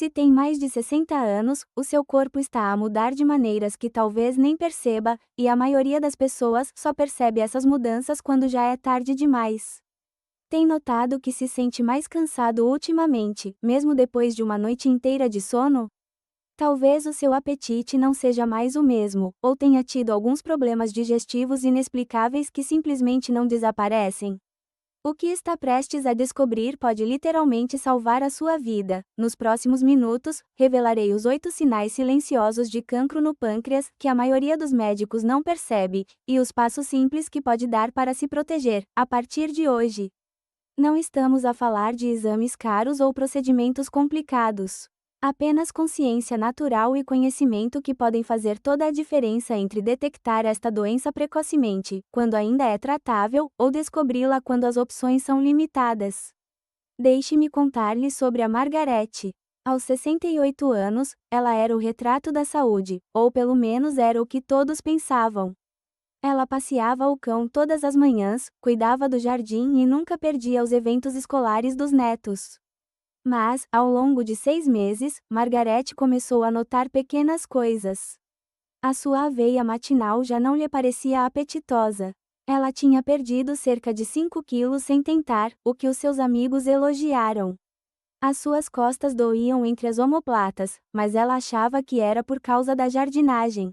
Se tem mais de 60 anos, o seu corpo está a mudar de maneiras que talvez nem perceba, e a maioria das pessoas só percebe essas mudanças quando já é tarde demais. Tem notado que se sente mais cansado ultimamente, mesmo depois de uma noite inteira de sono? Talvez o seu apetite não seja mais o mesmo, ou tenha tido alguns problemas digestivos inexplicáveis que simplesmente não desaparecem. O que está prestes a descobrir pode literalmente salvar a sua vida. Nos próximos minutos, revelarei os 8 sinais silenciosos de cancro no pâncreas que a maioria dos médicos não percebe, e os passos simples que pode dar para se proteger, a partir de hoje. Não estamos a falar de exames caros ou procedimentos complicados. Apenas consciência natural e conhecimento que podem fazer toda a diferença entre detectar esta doença precocemente, quando ainda é tratável, ou descobri-la quando as opções são limitadas. Deixe-me contar-lhe sobre a Margarete. Aos 68 anos, ela era o retrato da saúde, ou pelo menos era o que todos pensavam. Ela passeava o cão todas as manhãs, cuidava do jardim e nunca perdia os eventos escolares dos netos. Mas, ao longo de 6 meses, Margarete começou a notar pequenas coisas. A sua aveia matinal já não lhe parecia apetitosa. Ela tinha perdido cerca de 5 quilos sem tentar, o que os seus amigos elogiaram. As suas costas doíam entre as omoplatas, mas ela achava que era por causa da jardinagem.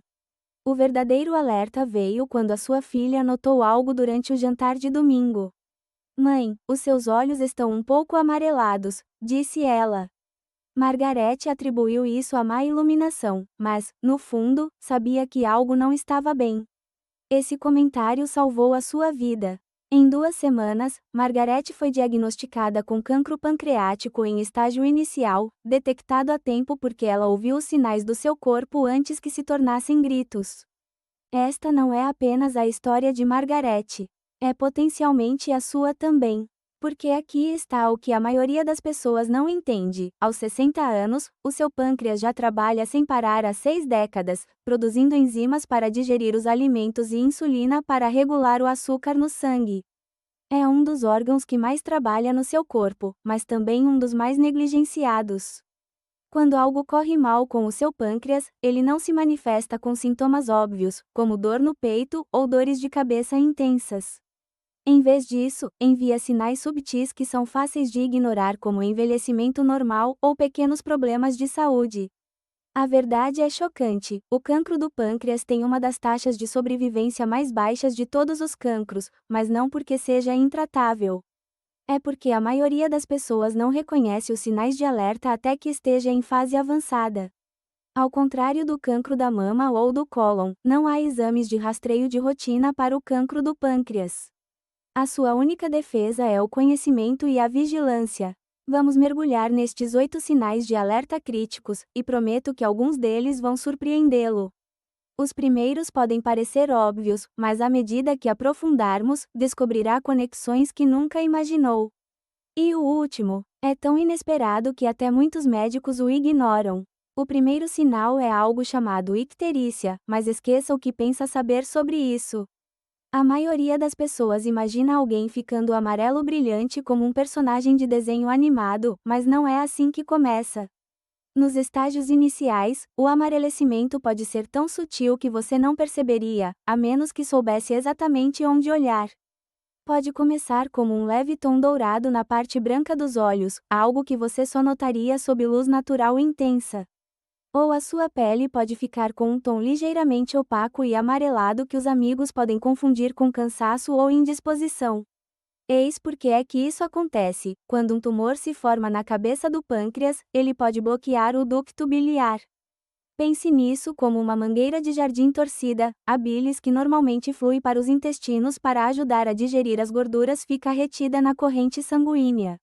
O verdadeiro alerta veio quando a sua filha notou algo durante o jantar de domingo. Mãe, os seus olhos estão um pouco amarelados, disse ela. Margarete atribuiu isso à má iluminação, mas, no fundo, sabia que algo não estava bem. Esse comentário salvou a sua vida. Em 2 semanas, Margarete foi diagnosticada com cancro pancreático em estágio inicial, detectado a tempo porque ela ouviu os sinais do seu corpo antes que se tornassem gritos. Esta não é apenas a história de Margarete. É potencialmente a sua também. Porque aqui está o que a maioria das pessoas não entende. Aos 60 anos, o seu pâncreas já trabalha sem parar há 6 décadas, produzindo enzimas para digerir os alimentos e insulina para regular o açúcar no sangue. É um dos órgãos que mais trabalha no seu corpo, mas também um dos mais negligenciados. Quando algo corre mal com o seu pâncreas, ele não se manifesta com sintomas óbvios, como dor no peito ou dores de cabeça intensas. Em vez disso, envia sinais subtis que são fáceis de ignorar, como envelhecimento normal ou pequenos problemas de saúde. A verdade é chocante: o cancro do pâncreas tem uma das taxas de sobrevivência mais baixas de todos os cancros, mas não porque seja intratável. É porque a maioria das pessoas não reconhece os sinais de alerta até que esteja em fase avançada. Ao contrário do cancro da mama ou do cólon, não há exames de rastreio de rotina para o cancro do pâncreas. A sua única defesa é o conhecimento e a vigilância. Vamos mergulhar nestes 8 sinais de alerta críticos, e prometo que alguns deles vão surpreendê-lo. Os primeiros podem parecer óbvios, mas à medida que aprofundarmos, descobrirá conexões que nunca imaginou. E o último é tão inesperado que até muitos médicos o ignoram. O primeiro sinal é algo chamado icterícia, mas esqueça o que pensa saber sobre isso. A maioria das pessoas imagina alguém ficando amarelo brilhante como um personagem de desenho animado, mas não é assim que começa. Nos estágios iniciais, o amarelecimento pode ser tão sutil que você não perceberia, a menos que soubesse exatamente onde olhar. Pode começar como um leve tom dourado na parte branca dos olhos, algo que você só notaria sob luz natural intensa. Ou a sua pele pode ficar com um tom ligeiramente opaco e amarelado que os amigos podem confundir com cansaço ou indisposição. Eis porque é que isso acontece: quando um tumor se forma na cabeça do pâncreas, ele pode bloquear o ducto biliar. Pense nisso como uma mangueira de jardim torcida. A bilis que normalmente flui para os intestinos para ajudar a digerir as gorduras fica retida na corrente sanguínea.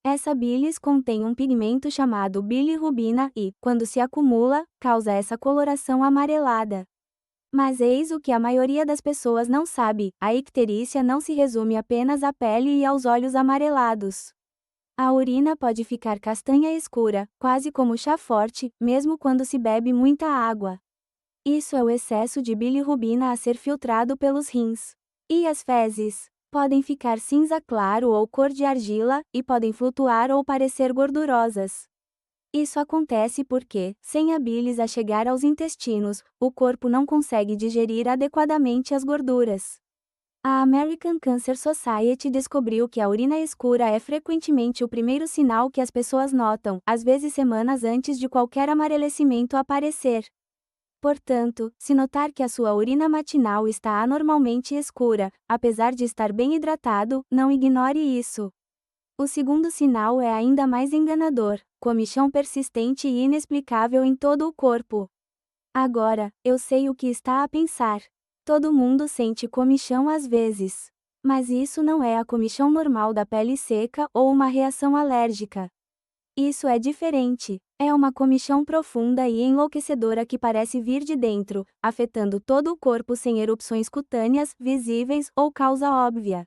Essa bilis contém um pigmento chamado bilirrubina e, quando se acumula, causa essa coloração amarelada. Mas eis o que a maioria das pessoas não sabe: a icterícia não se resume apenas à pele e aos olhos amarelados. A urina pode ficar castanha escura, quase como chá forte, mesmo quando se bebe muita água. Isso é o excesso de bilirrubina a ser filtrado pelos rins. E as fezes? Podem ficar cinza claro ou cor de argila, e podem flutuar ou parecer gordurosas. Isso acontece porque, sem a bilis a chegar aos intestinos, o corpo não consegue digerir adequadamente as gorduras. A American Cancer Society descobriu que a urina escura é frequentemente o primeiro sinal que as pessoas notam, às vezes semanas antes de qualquer amarelecimento aparecer. Portanto, se notar que a sua urina matinal está anormalmente escura, apesar de estar bem hidratado, não ignore isso. O segundo sinal é ainda mais enganador: comichão persistente e inexplicável em todo o corpo. Agora, eu sei o que está a pensar. Todo mundo sente comichão às vezes. Mas isso não é a comichão normal da pele seca ou uma reação alérgica. Isso é diferente. É uma comichão profunda e enlouquecedora que parece vir de dentro, afetando todo o corpo sem erupções cutâneas, visíveis ou causa óbvia.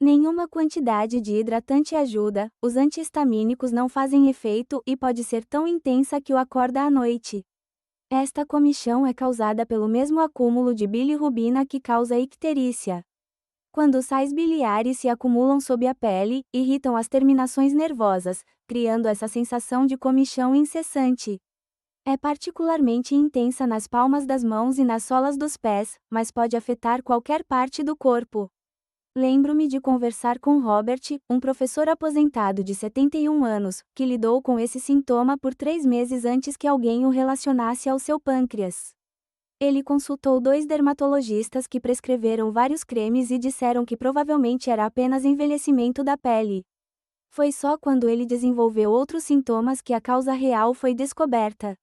Nenhuma quantidade de hidratante ajuda, os antihistamínicos não fazem efeito e pode ser tão intensa que o acorda à noite. Esta comichão é causada pelo mesmo acúmulo de bilirrubina que causa icterícia. Quando sais biliares se acumulam sob a pele, irritam as terminações nervosas, criando essa sensação de comichão incessante. É particularmente intensa nas palmas das mãos e nas solas dos pés, mas pode afetar qualquer parte do corpo. Lembro-me de conversar com Robert, um professor aposentado de 71 anos, que lidou com esse sintoma por 3 meses antes que alguém o relacionasse ao seu pâncreas. Ele consultou 2 dermatologistas que prescreveram vários cremes e disseram que provavelmente era apenas envelhecimento da pele. Foi só quando ele desenvolveu outros sintomas que a causa real foi descoberta.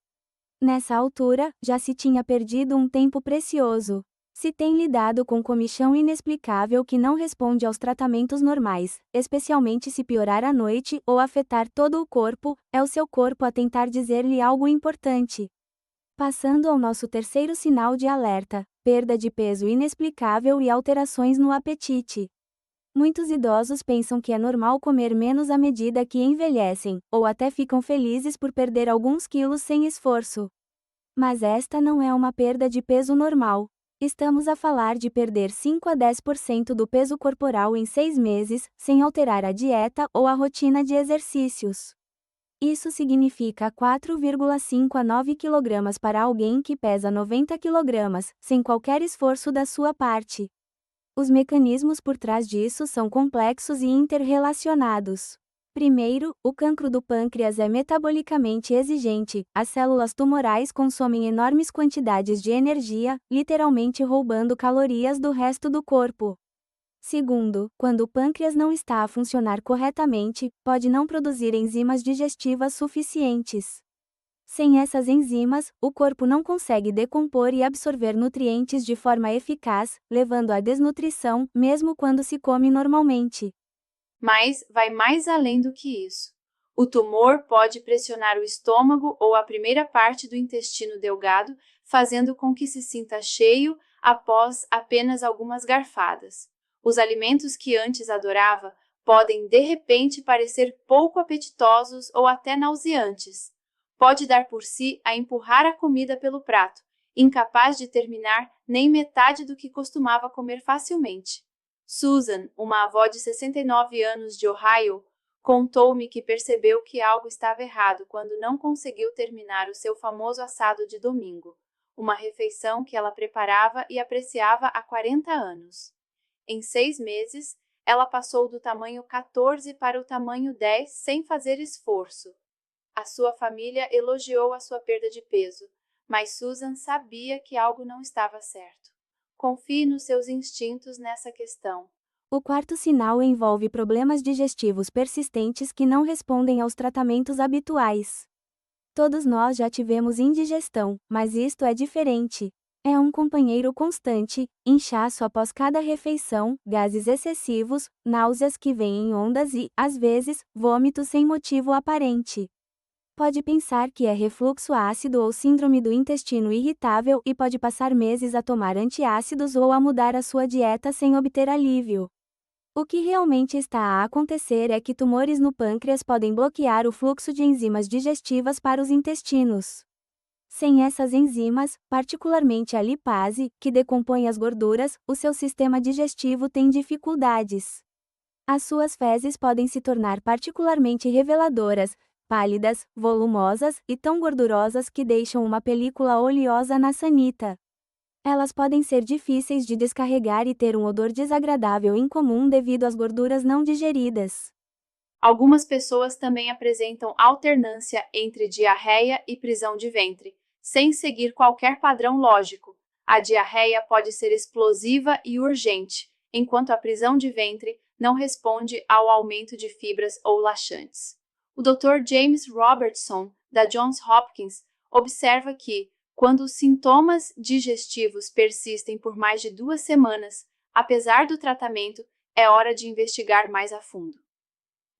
Nessa altura, já se tinha perdido um tempo precioso. Se tem lidado com comichão inexplicável que não responde aos tratamentos normais, especialmente se piorar à noite ou afetar todo o corpo, é o seu corpo a tentar dizer-lhe algo importante. Passando ao nosso terceiro sinal de alerta: perda de peso inexplicável e alterações no apetite. Muitos idosos pensam que é normal comer menos à medida que envelhecem, ou até ficam felizes por perder alguns quilos sem esforço. Mas esta não é uma perda de peso normal. Estamos a falar de perder 5 a 10% do peso corporal em 6 meses, sem alterar a dieta ou a rotina de exercícios. Isso significa 4,5 a 9 kg para alguém que pesa 90 kg, sem qualquer esforço da sua parte. Os mecanismos por trás disso são complexos e interrelacionados. Primeiro, o cancro do pâncreas é metabolicamente exigente, as células tumorais consomem enormes quantidades de energia, literalmente roubando calorias do resto do corpo. Segundo, quando o pâncreas não está a funcionar corretamente, pode não produzir enzimas digestivas suficientes. Sem essas enzimas, o corpo não consegue decompor e absorver nutrientes de forma eficaz, levando à desnutrição, mesmo quando se come normalmente. Mas vai mais além do que isso. O tumor pode pressionar o estômago ou a primeira parte do intestino delgado, fazendo com que se sinta cheio após apenas algumas garfadas. Os alimentos que antes adorava podem de repente parecer pouco apetitosos ou até nauseantes. Pode dar por si a empurrar a comida pelo prato, incapaz de terminar nem metade do que costumava comer facilmente. Susan, uma avó de 69 anos de Ohio, contou-me que percebeu que algo estava errado quando não conseguiu terminar o seu famoso assado de domingo, uma refeição que ela preparava e apreciava há 40 anos. Em 6 meses, ela passou do tamanho 14 para o tamanho 10 sem fazer esforço. A sua família elogiou a sua perda de peso, mas Susan sabia que algo não estava certo. Confie nos seus instintos nessa questão. O quarto sinal envolve problemas digestivos persistentes que não respondem aos tratamentos habituais. Todos nós já tivemos indigestão, mas isto é diferente. É um companheiro constante, inchaço após cada refeição, gases excessivos, náuseas que vêm em ondas e, às vezes, vômitos sem motivo aparente. Pode pensar que é refluxo ácido ou síndrome do intestino irritável e pode passar meses a tomar antiácidos ou a mudar a sua dieta sem obter alívio. O que realmente está a acontecer é que tumores no pâncreas podem bloquear o fluxo de enzimas digestivas para os intestinos. Sem essas enzimas, particularmente a lipase, que decompõe as gorduras, o seu sistema digestivo tem dificuldades. As suas fezes podem se tornar particularmente reveladoras, pálidas, volumosas e tão gordurosas que deixam uma película oleosa na sanita. Elas podem ser difíceis de descarregar e ter um odor desagradável incomum devido às gorduras não digeridas. Algumas pessoas também apresentam alternância entre diarreia e prisão de ventre, sem seguir qualquer padrão lógico. A diarreia pode ser explosiva e urgente, enquanto a prisão de ventre não responde ao aumento de fibras ou laxantes. O Dr. James Robertson, da Johns Hopkins, observa que, quando os sintomas digestivos persistem por mais de 2 semanas, apesar do tratamento, é hora de investigar mais a fundo.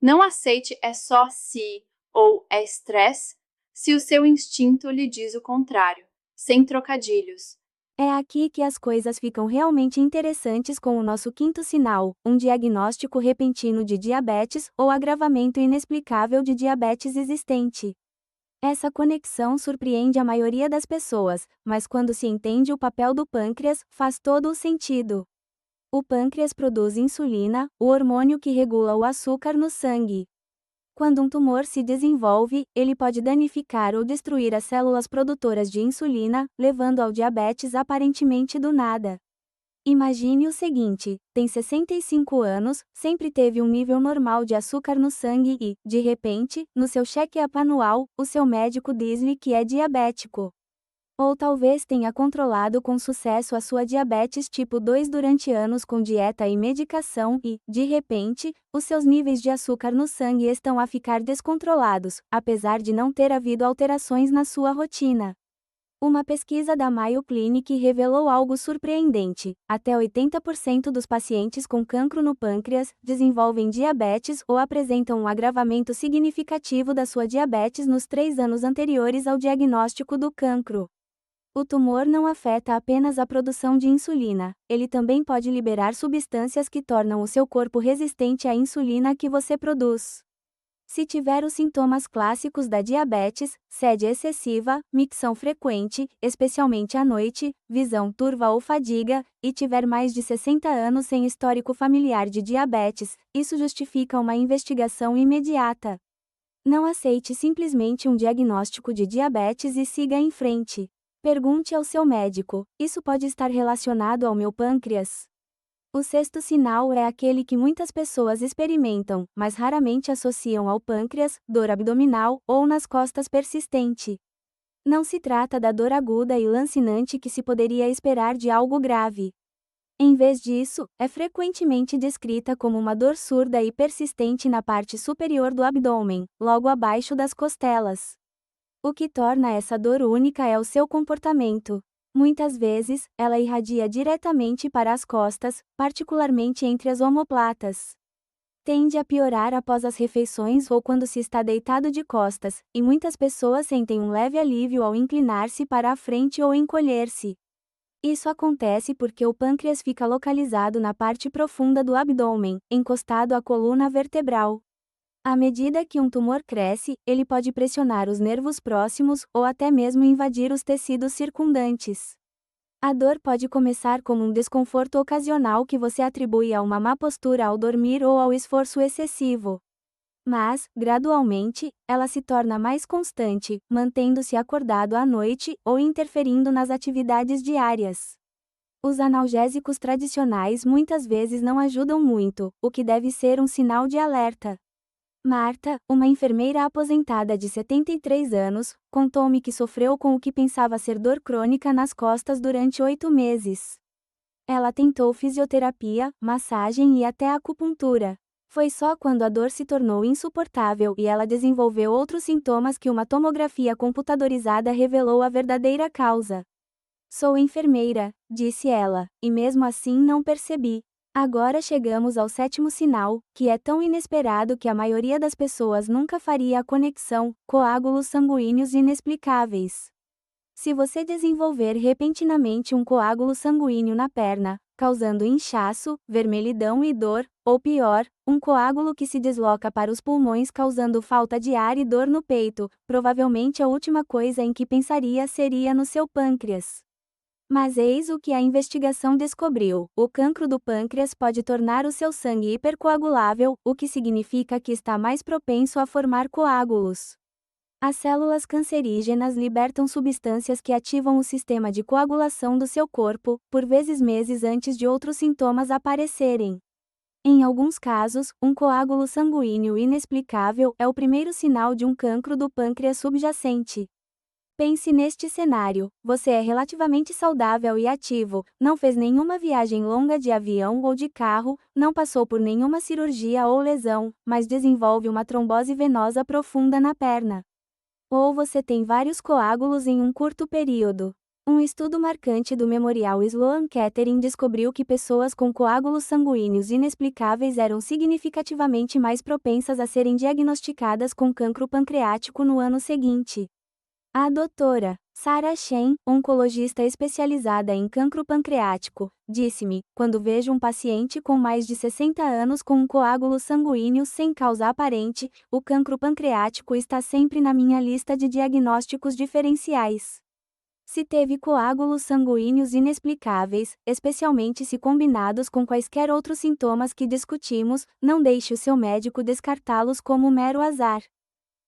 Não aceite é só se ou é estresse se o seu instinto lhe diz o contrário, sem trocadilhos. É aqui que as coisas ficam realmente interessantes com o nosso quinto sinal, um diagnóstico repentino de diabetes ou agravamento inexplicável de diabetes existente. Essa conexão surpreende a maioria das pessoas, mas quando se entende o papel do pâncreas, faz todo o sentido. O pâncreas produz insulina, o hormônio que regula o açúcar no sangue. Quando um tumor se desenvolve, ele pode danificar ou destruir as células produtoras de insulina, levando ao diabetes aparentemente do nada. Imagine o seguinte: tem 65 anos, sempre teve um nível normal de açúcar no sangue e, de repente, no seu check-up anual, o seu médico diz-lhe que é diabético. Ou talvez tenha controlado com sucesso a sua diabetes tipo 2 durante anos com dieta e medicação e, de repente, os seus níveis de açúcar no sangue estão a ficar descontrolados, apesar de não ter havido alterações na sua rotina. Uma pesquisa da Mayo Clinic revelou algo surpreendente: até 80% dos pacientes com cancro no pâncreas desenvolvem diabetes ou apresentam um agravamento significativo da sua diabetes nos 3 anos anteriores ao diagnóstico do cancro. O tumor não afeta apenas a produção de insulina, ele também pode liberar substâncias que tornam o seu corpo resistente à insulina que você produz. Se tiver os sintomas clássicos da diabetes, sede excessiva, micção frequente, especialmente à noite, visão turva ou fadiga, e tiver mais de 60 anos sem histórico familiar de diabetes, isso justifica uma investigação imediata. Não aceite simplesmente um diagnóstico de diabetes e siga em frente. Pergunte ao seu médico: isso pode estar relacionado ao meu pâncreas? O sexto sinal é aquele que muitas pessoas experimentam, mas raramente associam ao pâncreas, dor abdominal ou nas costas persistente. Não se trata da dor aguda e lancinante que se poderia esperar de algo grave. Em vez disso, é frequentemente descrita como uma dor surda e persistente na parte superior do abdômen, logo abaixo das costelas. O que torna essa dor única é o seu comportamento. Muitas vezes, ela irradia diretamente para as costas, particularmente entre as omoplatas. Tende a piorar após as refeições ou quando se está deitado de costas, e muitas pessoas sentem um leve alívio ao inclinar-se para a frente ou encolher-se. Isso acontece porque o pâncreas fica localizado na parte profunda do abdômen, encostado à coluna vertebral. À medida que um tumor cresce, ele pode pressionar os nervos próximos ou até mesmo invadir os tecidos circundantes. A dor pode começar como um desconforto ocasional que você atribui a uma má postura ao dormir ou ao esforço excessivo. Mas, gradualmente, ela se torna mais constante, mantendo-se acordado à noite ou interferindo nas atividades diárias. Os analgésicos tradicionais muitas vezes não ajudam muito, o que deve ser um sinal de alerta. Marta, uma enfermeira aposentada de 73 anos, contou-me que sofreu com o que pensava ser dor crônica nas costas durante 8 meses. Ela tentou fisioterapia, massagem e até acupuntura. Foi só quando a dor se tornou insuportável e ela desenvolveu outros sintomas que uma tomografia computadorizada revelou a verdadeira causa. Sou enfermeira, disse ela, e mesmo assim não percebi. Agora chegamos ao sétimo sinal, que é tão inesperado que a maioria das pessoas nunca faria a conexão: coágulos sanguíneos inexplicáveis. Se você desenvolver repentinamente um coágulo sanguíneo na perna, causando inchaço, vermelhidão e dor, ou pior, um coágulo que se desloca para os pulmões causando falta de ar e dor no peito, provavelmente a última coisa em que pensaria seria no seu pâncreas. Mas eis o que a investigação descobriu: o cancro do pâncreas pode tornar o seu sangue hipercoagulável, o que significa que está mais propenso a formar coágulos. As células cancerígenas libertam substâncias que ativam o sistema de coagulação do seu corpo, por vezes meses antes de outros sintomas aparecerem. Em alguns casos, um coágulo sanguíneo inexplicável é o primeiro sinal de um cancro do pâncreas subjacente. Pense neste cenário: você é relativamente saudável e ativo, não fez nenhuma viagem longa de avião ou de carro, não passou por nenhuma cirurgia ou lesão, mas desenvolve uma trombose venosa profunda na perna. Ou você tem vários coágulos em um curto período. Um estudo marcante do Memorial Sloan Kettering descobriu que pessoas com coágulos sanguíneos inexplicáveis eram significativamente mais propensas a serem diagnosticadas com cancro pancreático no ano seguinte. A doutora Sarah Shen, oncologista especializada em cancro pancreático, disse-me: quando vejo um paciente com mais de 60 anos com um coágulo sanguíneo sem causa aparente, o cancro pancreático está sempre na minha lista de diagnósticos diferenciais. Se teve coágulos sanguíneos inexplicáveis, especialmente se combinados com quaisquer outros sintomas que discutimos, não deixe o seu médico descartá-los como mero azar.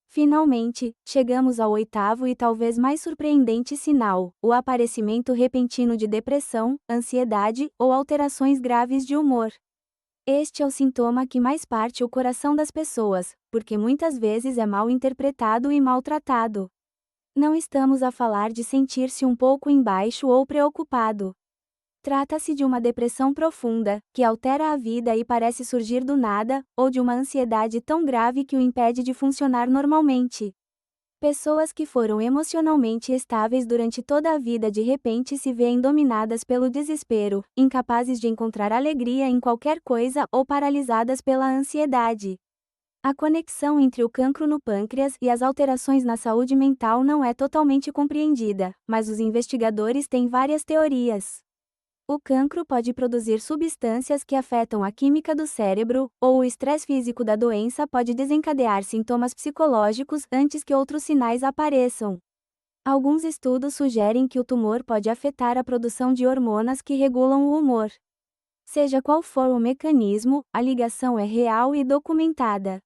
Finalmente, chegamos ao oitavo e talvez mais surpreendente sinal: o aparecimento repentino de depressão, ansiedade ou alterações graves de humor. Este é o sintoma que mais parte o coração das pessoas, porque muitas vezes é mal interpretado e maltratado. Não estamos a falar de sentir-se um pouco embaixo ou preocupado. Trata-se de uma depressão profunda, que altera a vida e parece surgir do nada, ou de uma ansiedade tão grave que o impede de funcionar normalmente. Pessoas que foram emocionalmente estáveis durante toda a vida de repente se veem dominadas pelo desespero, incapazes de encontrar alegria em qualquer coisa ou paralisadas pela ansiedade. A conexão entre o cancro no pâncreas e as alterações na saúde mental não é totalmente compreendida, mas os investigadores têm várias teorias. O cancro pode produzir substâncias que afetam a química do cérebro, ou o estresse físico da doença pode desencadear sintomas psicológicos antes que outros sinais apareçam. Alguns estudos sugerem que o tumor pode afetar a produção de hormonas que regulam o humor. Seja qual for o mecanismo, a ligação é real e documentada.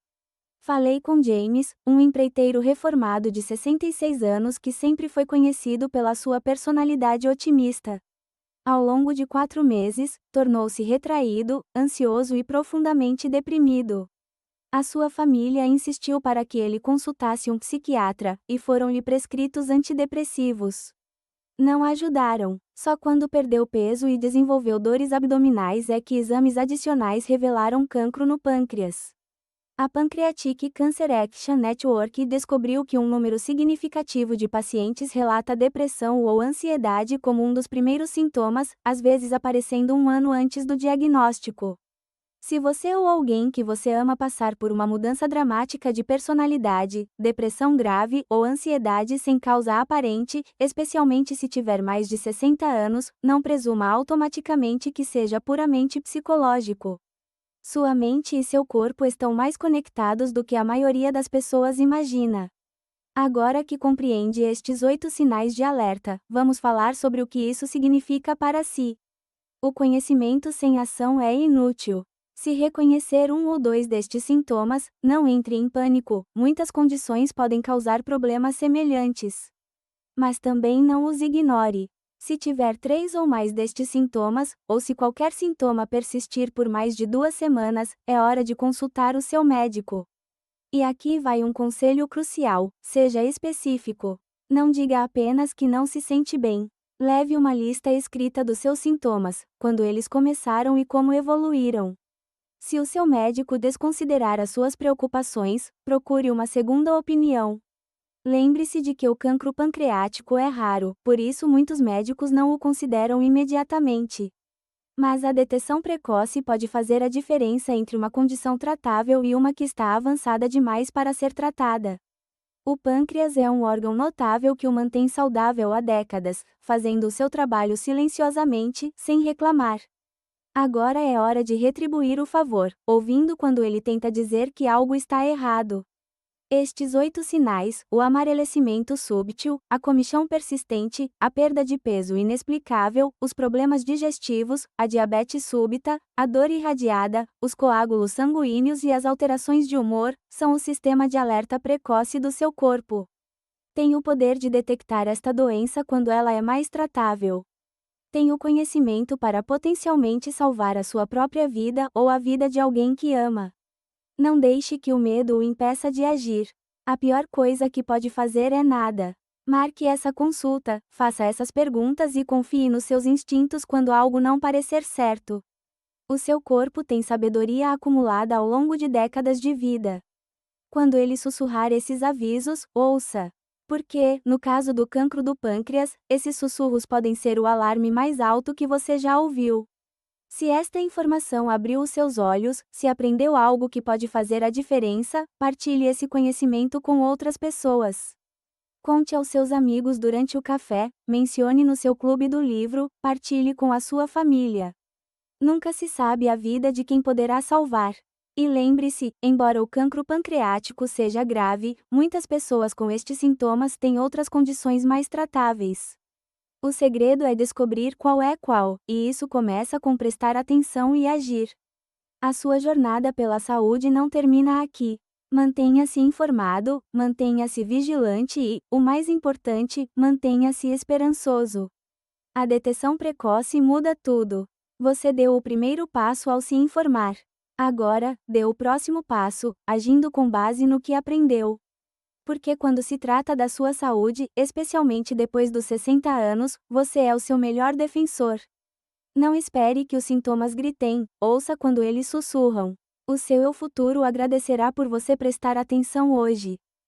Falei com James, um empreiteiro reformado de 66 anos que sempre foi conhecido pela sua personalidade otimista. Ao longo de 4 meses, tornou-se retraído, ansioso e profundamente deprimido. A sua família insistiu para que ele consultasse um psiquiatra, e foram-lhe prescritos antidepressivos. Não ajudaram. Só quando perdeu peso e desenvolveu dores abdominais é que exames adicionais revelaram cancro no pâncreas. A Pancreatic Cancer Action Network descobriu que um número significativo de pacientes relata depressão ou ansiedade como um dos primeiros sintomas, às vezes aparecendo um ano antes do diagnóstico. Se você ou alguém que você ama passar por uma mudança dramática de personalidade, depressão grave ou ansiedade sem causa aparente, especialmente se tiver mais de 60 anos, não presuma automaticamente que seja puramente psicológico. Sua mente e seu corpo estão mais conectados do que a maioria das pessoas imagina. Agora que compreende estes 8 sinais de alerta, vamos falar sobre o que isso significa para si. O conhecimento sem ação é inútil. Se reconhecer um ou 2 destes sintomas, não entre em pânico, muitas condições podem causar problemas semelhantes. Mas também não os ignore. Se tiver 3 ou mais destes sintomas, ou se qualquer sintoma persistir por mais de 2 semanas, é hora de consultar o seu médico. E aqui vai um conselho crucial: seja específico. Não diga apenas que não se sente bem. Leve uma lista escrita dos seus sintomas, quando eles começaram e como evoluíram. Se o seu médico desconsiderar as suas preocupações, procure uma segunda opinião. Lembre-se de que o cancro pancreático é raro, por isso muitos médicos não o consideram imediatamente. Mas a detecção precoce pode fazer a diferença entre uma condição tratável e uma que está avançada demais para ser tratada. O pâncreas é um órgão notável que o mantém saudável há décadas, fazendo o seu trabalho silenciosamente, sem reclamar. Agora é hora de retribuir o favor, ouvindo quando ele tenta dizer que algo está errado. Estes 8 sinais, o amarelecimento súbito, a comichão persistente, a perda de peso inexplicável, os problemas digestivos, a diabetes súbita, a dor irradiada, os coágulos sanguíneos e as alterações de humor, são o sistema de alerta precoce do seu corpo. Tem o poder de detectar esta doença quando ela é mais tratável. Tem o conhecimento para potencialmente salvar a sua própria vida ou a vida de alguém que ama. Não deixe que o medo o impeça de agir. A pior coisa que pode fazer é nada. Marque essa consulta, faça essas perguntas e confie nos seus instintos quando algo não parecer certo. O seu corpo tem sabedoria acumulada ao longo de décadas de vida. Quando ele sussurrar esses avisos, ouça. Porque, no caso do cancro do pâncreas, esses sussurros podem ser o alarme mais alto que você já ouviu. Se esta informação abriu os seus olhos, se aprendeu algo que pode fazer a diferença, partilhe esse conhecimento com outras pessoas. Conte aos seus amigos durante o café, mencione no seu clube do livro, partilhe com a sua família. Nunca se sabe a vida de quem poderá salvar. E lembre-se, embora o cancro pancreático seja grave, muitas pessoas com estes sintomas têm outras condições mais tratáveis. O segredo é descobrir qual é qual, e isso começa com prestar atenção e agir. A sua jornada pela saúde não termina aqui. Mantenha-se informado, mantenha-se vigilante e, o mais importante, mantenha-se esperançoso. A detecção precoce muda tudo. Você deu o primeiro passo ao se informar. Agora, dê o próximo passo, agindo com base no que aprendeu. Porque quando se trata da sua saúde, especialmente depois dos 60 anos, você é o seu melhor defensor. Não espere que os sintomas gritem, ouça quando eles sussurram. O seu eu futuro agradecerá por você prestar atenção hoje.